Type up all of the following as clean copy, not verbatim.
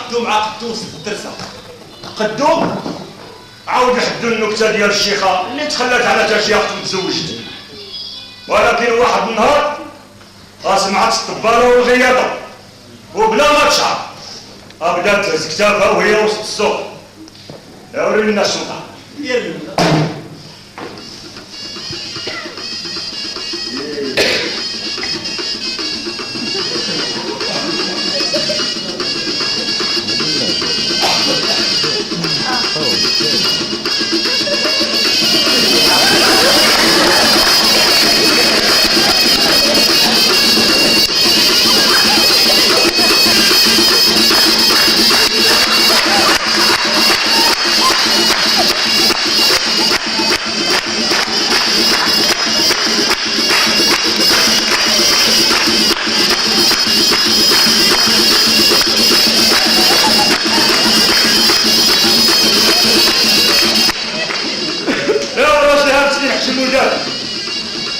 قدو مع قدوس الدرسه. قدو عاود نحدو النكته ديال الشيخه اللي تخلات على تا شي اخت وتزوجت، ولكن واحد النهار سمعت الطباره والغياضه وبلا ما تشعر بدات تهز كتافها وهي وسط السوق. وري لنا الشنطه. يلا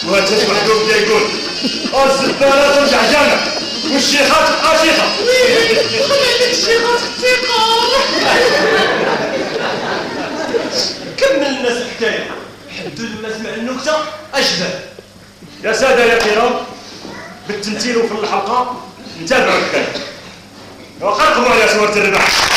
وهاتش وحده بدا يقول الزبالة ترجع جانا والشيخات تبقى شيخة. خلي عليك الشيخات افتقار. كمل الناس الحكايه، حدوا لما سمع النكته اشبه. يا سادة يا كرام، بالتمثيل وفي الحلقة نتابعوا الحكاية وخرقوا على سورة الرباح.